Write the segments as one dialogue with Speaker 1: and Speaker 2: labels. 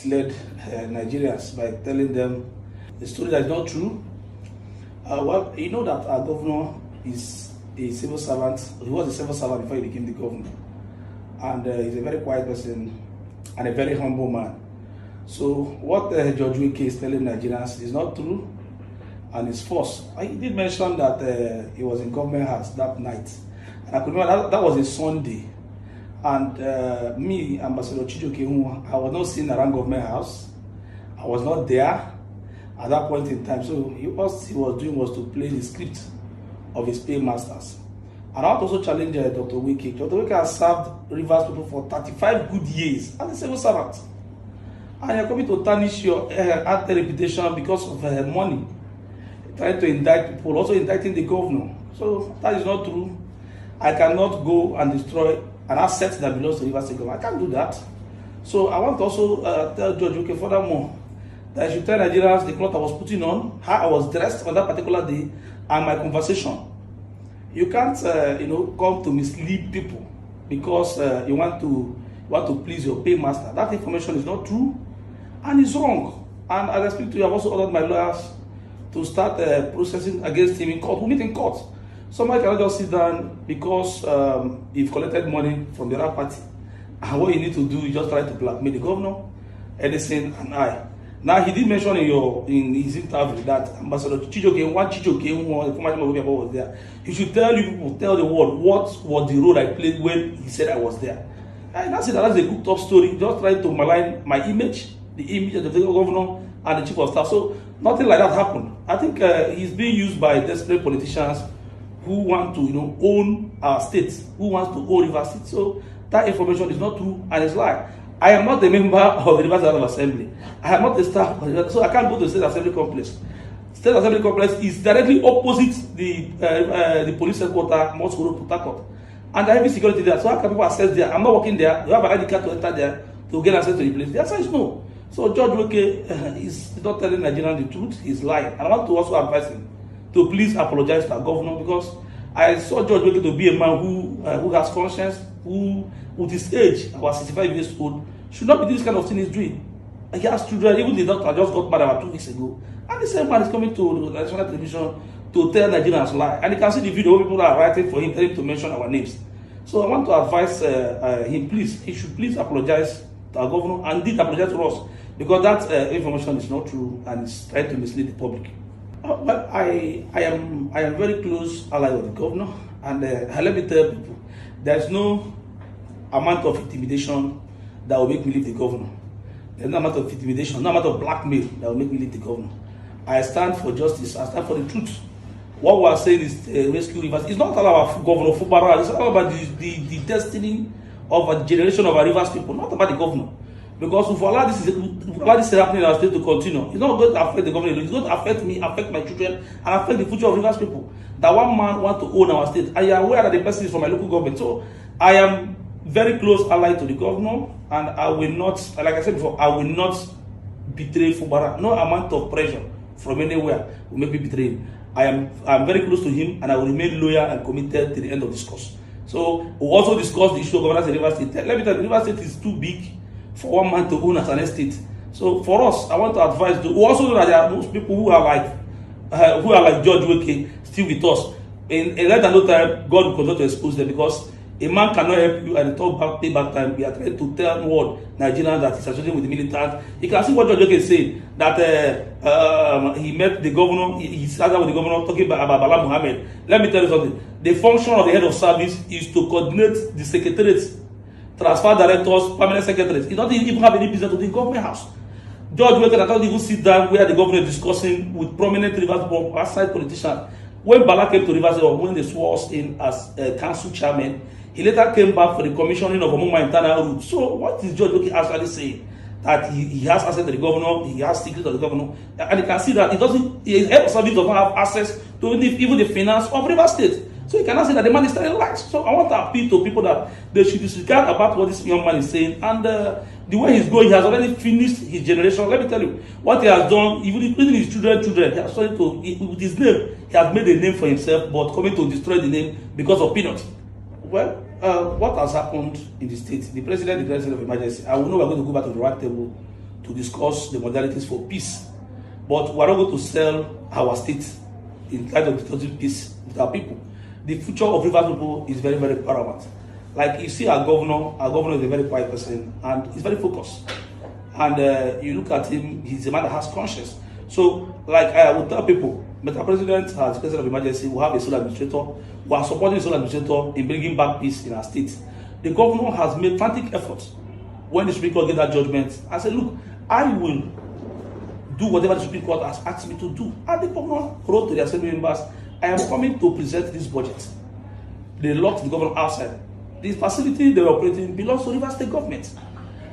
Speaker 1: misled Nigerians by telling them a story that is not true. Well, you know that our governor is a civil servant. He was a civil servant before he became the governor. And he's a very quiet person and a very humble man. So what Judge Nwaeke is telling Nigerians is not true and it's false. He did mention that he was in government house that night. And I could remember that was a Sunday. And me, Ambassador Chijioke, I was not seen around government house. I was not there at that point in time. So what he was doing was to play the script of his paymasters. And I want to also challenge Dr. Nwaeke. Dr. Nwaeke has served Rivers people for 35 good years as a civil servant. And you're coming to tarnish your art reputation because of money. Trying to indict people, also indicting the governor. So that is not true. I cannot go and destroy an asset that belongs to Rivers State government. I can't do that. So I want to also tell Judge Nwaeke furthermore that I should tell Nigerians the cloth I was putting on, how I was dressed on that particular day, and my conversation. You can't, come to mislead people because you want to please your paymaster. That information is not true and it's wrong. And as I speak to you, I've also ordered my lawyers to start processing against him in court. We meet in court. Somebody cannot just sit down because you've collected money from the other party. And what you need to do is just try to blackmail the governor, Edison, and I. Now, he did mention in his interview that Ambassador Chijioke, the former member was there. You should tell the world what was the role I played when he said I was there. And that's a good top story. Just trying to malign my image, the image of the governor and the chief of staff. So nothing like that happened. I think he's being used by desperate politicians who want to, own our states, who wants to own Rivers State. So that information is not true and it's lie. I am not a member of the Rivers State Assembly. I am not a staff, so I can't go to the State Assembly Complex. State Assembly Complex is directly opposite the police headquarters, Moscow Road, Port Harcourt. And I have security there, so how can people access there? I'm not working there. You have an ID card to enter there to get access to the place. The answer is no. So Judge Nwaeke is not telling Nigerians the truth. He's lying. And I want to also advise him to please apologize to our governor because I saw Judge Nwaeke to be a man who has conscience, who, with his age, about 65 years old, should not be doing this kind of thing he's doing. He has children. Even the doctor just got married about 2 weeks ago. And the same man is coming to national television to tell Nigerians lie. And you can see the video where people are writing for him, telling him to mention our names. So I want to advise him, please, he should please apologize to our governor and did apologize to us because that information is not true and is trying to mislead the public. Well, I am very close ally of the governor, and let me tell people, there's no amount of intimidation that will make me leave the governor. There's no amount of intimidation, no amount of blackmail that will make me leave the governor. I stand for justice. I stand for the truth. What we are saying is rescue Rivers. It's not all about Governor Fubara. It's all about the destiny of a generation of our Rivers people, not about the governor. Because if we allow this happening in our state to continue, it's not going to affect the government. It's going to affect me, affect my children, and affect the future of Rivers people. That one man wants to own our state. I am aware that the person is from my local government. So I am very close ally to the governor, and I will not, like I said before, I will not betray Fubara. No amount of pressure from anywhere will make me betray him. I am very close to him, and I will remain loyal and committed to the end of this course. So we also discussed the issue of governance in Rivers State. Let me tell you, Rivers State is too big for one man to own as an estate. So for us, I want to advise. We also know that there are most people who are like Judge Nwaeke still with us. In less than no time, God will continue to expose them because a man cannot help you and talk back, pay back time. We are trying to tell the world, Nigerians, that he's associated with the militants. You can see what Judge Nwaeke is saying, that he met the governor, he sat down with the governor talking about Bala Muhammad. Let me tell you something. The function of the head of service is to coordinate the secretariats, transfer directors, permanent secretaries. He doesn't even have any business to the government house. Judge Nwaeke cannot even sit down where the governor is discussing with prominent Rivers outside politicians. When Bala came to Rivers, when they swore us in as council chairman, he later came back for the commissioning of Omoma internal route. So what is Judge Nwaeke actually saying? That he has access to the governor, he has secrets of the governor, and you can see that his head of service does not have access to even the finance of Rivers State. So you cannot say that the man is telling lies. So I want to appeal to people that they should disregard about what this young man is saying. And the way he's going, he has already finished his generation. Let me tell you, what he has done, even his children, he has started to, with his name, he has made a name for himself, but coming to destroy the name because of peanuts. Well, what has happened in the state? The president declared a state of emergency. I will know we're going to go back to the right table to discuss the modalities for peace. But we are not going to sell our state in light of discussing peace with our people. The future of Rivers people is very, very paramount. Like you see our governor is a very quiet person and he's very focused. And you look at him, he's a man that has conscience. So, like I would tell people, Mr. President has declared of emergency, we have a sole administrator, we are supporting the sole administrator in bringing back peace in our state. The governor has made frantic efforts when the Supreme Court gave that judgment. I said, look, I will do whatever the Supreme Court has asked me to do. And the governor wrote to the assembly members, I am coming to present this budget. They locked the governor outside. The facility they were operating belongs to Rivers State government.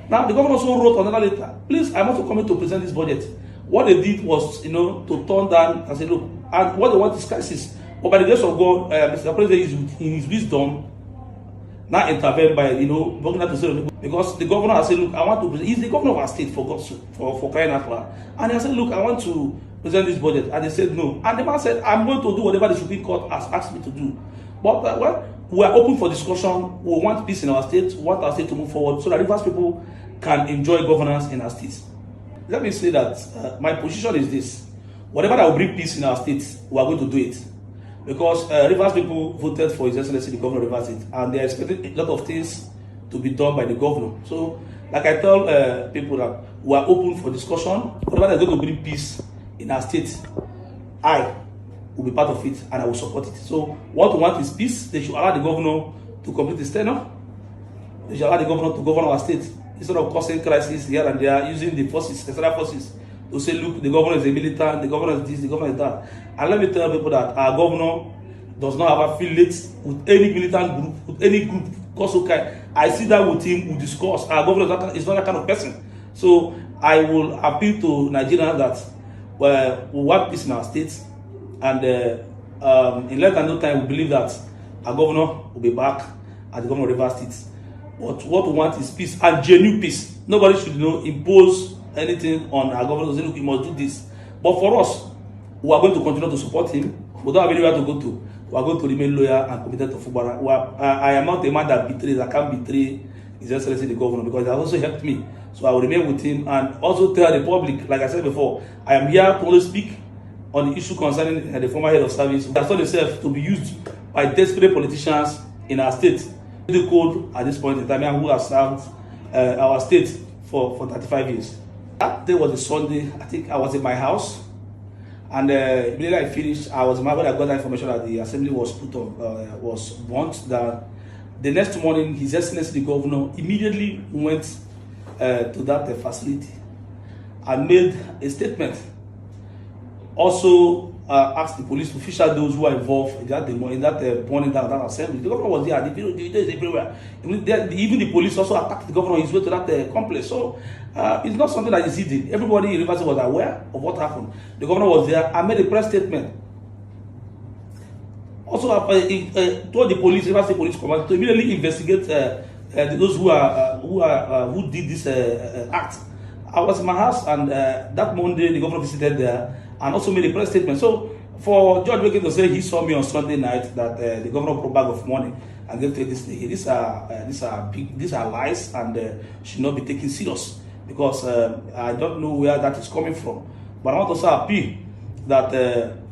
Speaker 1: Now, the governor also wrote another letter, please, I'm also coming to present this budget. What they did was, to turn down and say, look, and what they want is crisis. But by the grace of God, Mr. President, in his wisdom, now intervened by, bringing that to say, because the governor has said, look, I want to present, he's the governor of our state for God's for crying out loud. And he said, look, I want to present this budget. And they said no. And the man said, I'm going to do whatever the Supreme Court has asked me to do. But we are open for discussion. We want peace in our state. We want our state to move forward so that Rivers people can enjoy governance in our state. Let me say that my position is this. Whatever that will bring peace in our state, we are going to do it. Because Rivers people voted for His Excellency, the governor of Rivers State, and they are expecting a lot of things to be done by the governor. So, like I tell people that we are open for discussion. Whatever that is going to bring peace in our state, I will be part of it and I will support it. So, what we want is peace. They should allow the governor to complete his tenure. They should allow the governor to govern our state instead of causing crisis here and there, using the forces, external forces, to say, look, the governor is a militant, the governor is this, the governor is that. And let me tell people that our governor does not have affiliates with any militant group, with any group. I see that with him, we discuss. Our governor is not that kind of person. So I will appeal to Nigerians that we want peace in our state. And in less than no time, we believe that our governor will be back at the governor of Rivers State. But what we want is peace and genuine peace. Nobody should impose anything on our governor. Say, look, you must do this. But for us, we are going to continue to support him. We don't have anywhere to go to. We are going to remain loyal and committed to football. I am not a man that betrays. I can't betray His Excellency the governor because it has also helped me. So I will remain with him and also tell the public, like I said before, I am here to only speak on the issue concerning the former head of service. That's not itself to be used by desperate politicians in our state. The code at this point in time, who has served our state for 35 years. That day was a Sunday. I think I was in my house, and immediately I finished, I was mad when I got that information that the assembly was put on, was burnt down. The next morning, His Excellency the governor immediately went to that facility and made a statement. Also asked the police to fish out those who are involved in that burning down that assembly. The governor was there. The video is everywhere. Even the police also attacked the governor on his way to that complex. So it's not something that is hidden. Everybody in Rivers was aware of what happened. The governor was there and made a press statement. Also told the police, Rivers State Police Command, to immediately investigate those who did this act. I was in my house, and that Monday the governor visited there and also made a press statement. So for Judge Nwaeke to say he saw me on Sunday night that the governor brought a bag of money and gave to this thing, these are lies and should not be taken serious, because I don't know where that is coming from. But I want to also appeal that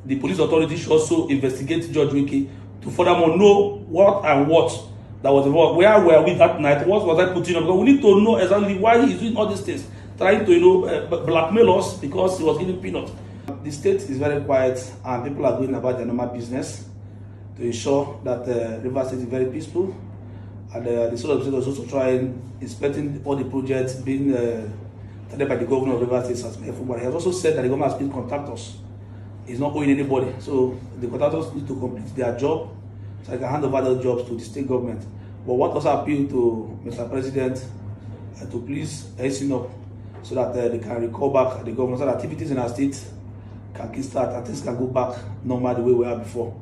Speaker 1: the police authorities should also investigate Judge Nwaeke to furthermore know what that was involved. Where were we that night? What was I putting on? Because we need to know exactly why he's doing all these things, trying to blackmail us because he was giving peanuts. The state is very quiet and people are going about their normal business to ensure that Rivers State is very peaceful. And the state of the state is also trying, inspecting all the projects being tended by the governor of Rivers State. He has also said that the government has been contractors. He's not owing anybody. So the contractors need to complete their job so they can hand over those jobs to the state government. But what also appeal to Mr. President to please hasten up so that they can recall back the government, so that activities in our state can kickstart and things can go back normal the way we were before.